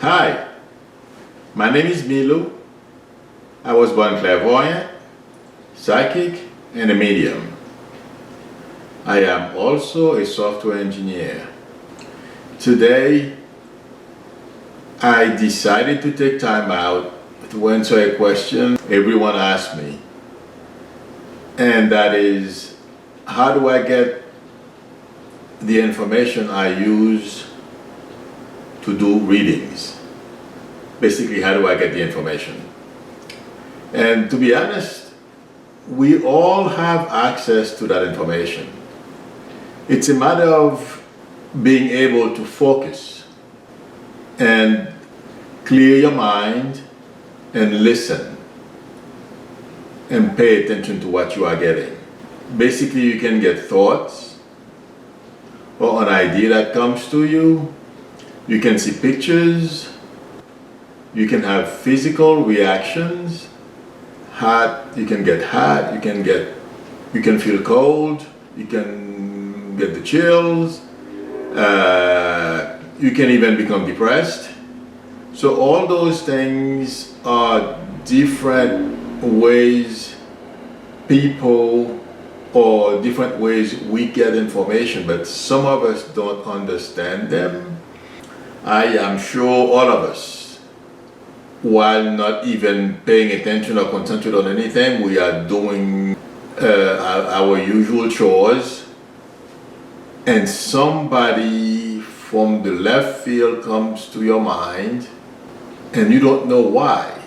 Hi, my name is Milo. I was born clairvoyant, psychic, and a medium. I am also a software engineer. Today, I decided to take time out to answer a question everyone asked me, and that is, how do I get the information I use to do readings? Basically, how do I get the information? And to be honest, we all have access to that information. It's a matter of being able to focus and clear your mind and listen and pay attention to what you are getting. Basically, you can get thoughts or an idea that comes to you. You can see pictures. You can have physical reactions. You can get hot, you can feel cold, you can get the chills, you can even become depressed. So all those things are different ways or different ways we get information, but some of us don't understand them. I am sure all of us, while not even paying attention or concentrate on anything, we are doing our usual chores, and somebody from the left field comes to your mind and you don't know why.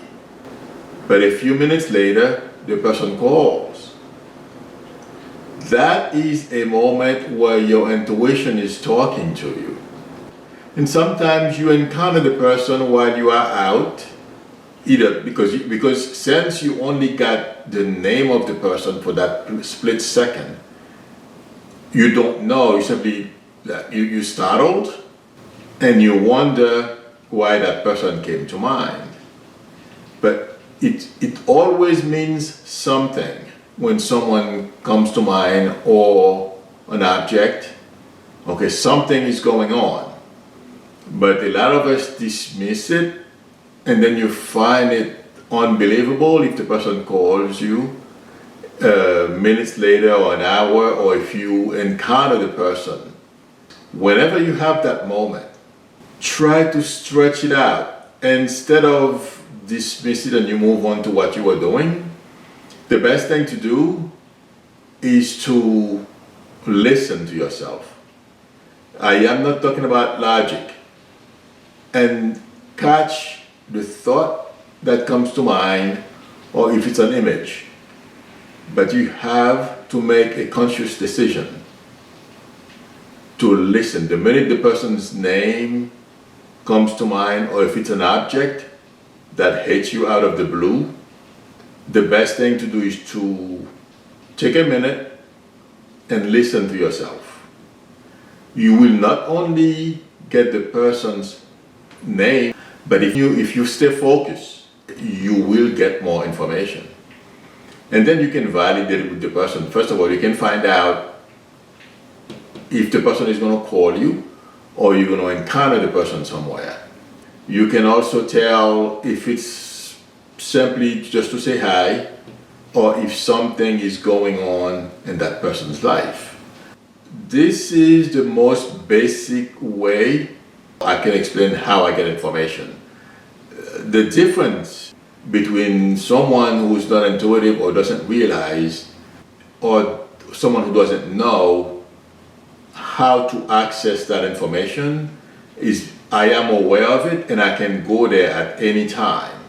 But a few minutes later, the person calls. That is a moment where your intuition is talking to you. And sometimes you encounter the person while you are out, either because since you only got the name of the person for that split second, you don't know, you startled and you wonder why that person came to mind. But it always means something when someone comes to mind or an object. Okay, something is going on. But a lot of us dismiss it, and then you find it unbelievable if the person calls you minutes later or an hour, or if you encounter the person. Whenever you have that moment, try to stretch it out. Instead of dismiss it and you move on to what you were doing, the best thing to do is to listen to yourself. I am not talking about logic. And catch the thought that comes to mind, or if it's an image. But you have to make a conscious decision to listen. The minute the person's name comes to mind, or if it's an object that hits you out of the blue, the best thing to do is to take a minute and listen to yourself. You will not only get the person's name, but if you stay focused, you will get more information. And then you can validate it with the person. First of all, you can find out if the person is going to call you or you're going to encounter the person somewhere. You can also tell if it's simply just to say hi, or if something is going on in that person's life. This is the most basic way I can explain how I get information. The difference between someone who's not intuitive or doesn't realize, or someone who doesn't know how to access that information, is I am aware of it and I can go there at any time.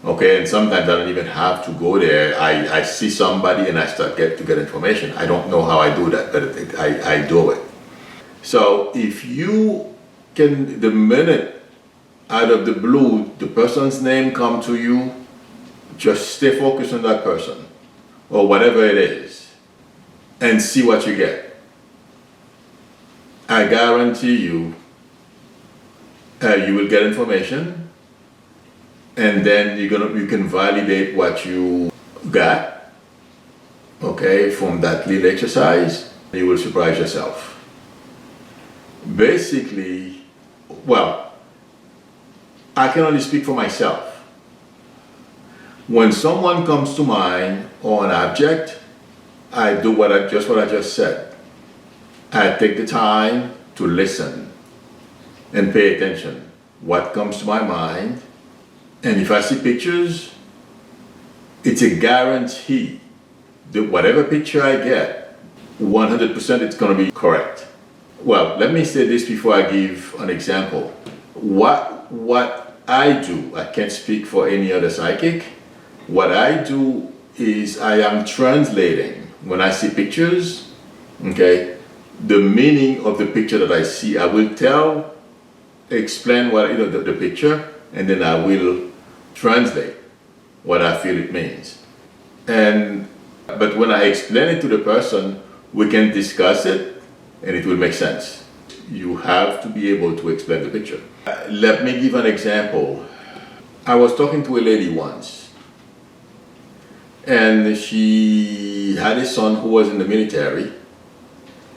Okay, and sometimes I don't even have to go there. I see somebody and I start to get information. I don't know how I do that, but I do it. So if you can, the minute out of the blue the person's name come to you, just stay focused on that person or whatever it is and see what you get. I guarantee you you will get information, and then you can validate what you got, okay, from that little exercise. You will surprise yourself. Basically, well, I can only speak for myself. When someone comes to mind or an object, I do what I just said. I take the time to listen and pay attention. What comes to my mind, and if I see pictures, it's a guarantee that whatever picture I get, 100% it's going to be correct. Well, let me say this before I give an example. What I do, I can't speak for any other psychic. What I do is I am translating when I see pictures, okay, the meaning of the picture that I see. I will explain what the picture, and then I will translate what I feel it means. But when I explain it to the person, we can discuss it and it will make sense. You have to be able to explain the picture. Let me give an example. I was talking to a lady once, and she had a son who was in the military,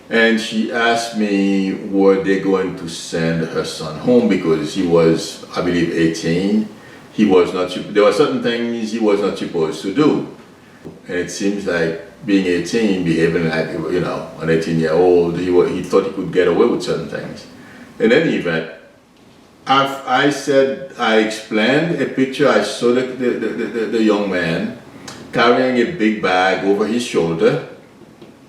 and she asked me were they going to send her son home because he was, I believe, 18. He was not. There were certain things he was not supposed to do, and it seems like being 18, behaving like an 18-year-old, he thought he could get away with certain things. In any event, I explained a picture. I saw the young man carrying a big bag over his shoulder,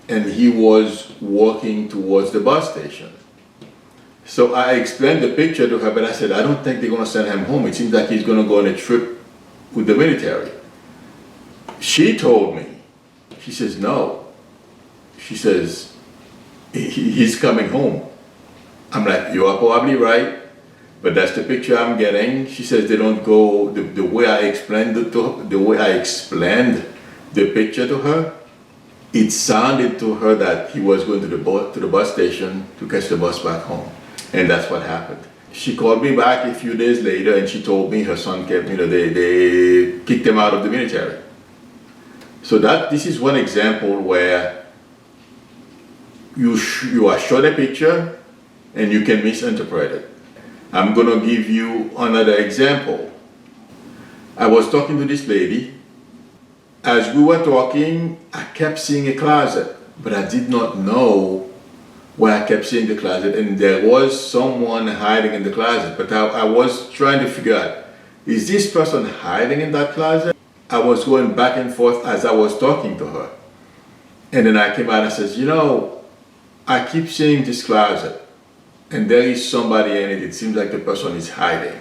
and he was walking towards the bus station. So I explained the picture to her, but I said, I don't think they're going to send him home. It seems like he's going to go on a trip with the military. She told me, she says, no. She says, he's coming home. I'm like, you are probably right, but that's the picture I'm getting. She says they don't go, the way I explained it to her, the way I explained the picture to her, it sounded to her that he was going to the bus station to catch the bus back home. And that's what happened. She called me back a few days later and she told me her son they kicked him out of the military. So this is one example where you are shown a picture and you can misinterpret it. I'm gonna give you another example. I was talking to this lady. As we were talking, I kept seeing a closet, but I did not know why I kept seeing the closet, and there was someone hiding in the closet, but I was trying to figure out, is this person hiding in that closet? I was going back and forth as I was talking to her. And then I came out and says, I keep seeing this closet, and there is somebody in it. It seems like the person is hiding.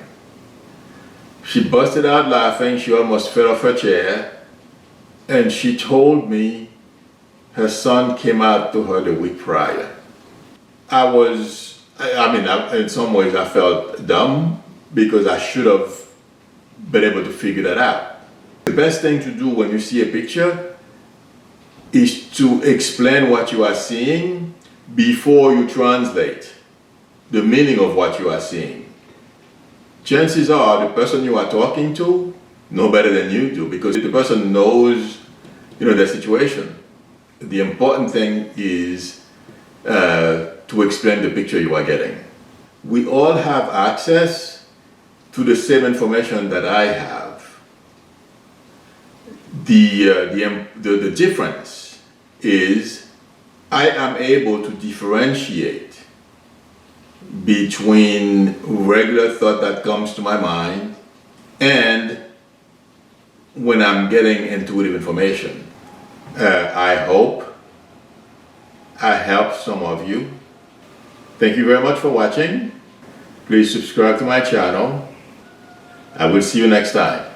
She busted out laughing. She almost fell off her chair. And she told me her son came out to her the week prior. In some ways I felt dumb because I should have been able to figure that out. The best thing to do when you see a picture is to explain what you are seeing before you translate the meaning of what you are seeing. Chances are the person you are talking to know better than you do because the person knows their situation. The important thing is to explain the picture you are getting. We all have access to the same information that I have. The difference is I am able to differentiate between regular thought that comes to my mind and when I'm getting intuitive information. I hope I helped some of you. Thank you very much for watching. Please subscribe to my channel. I will see you next time.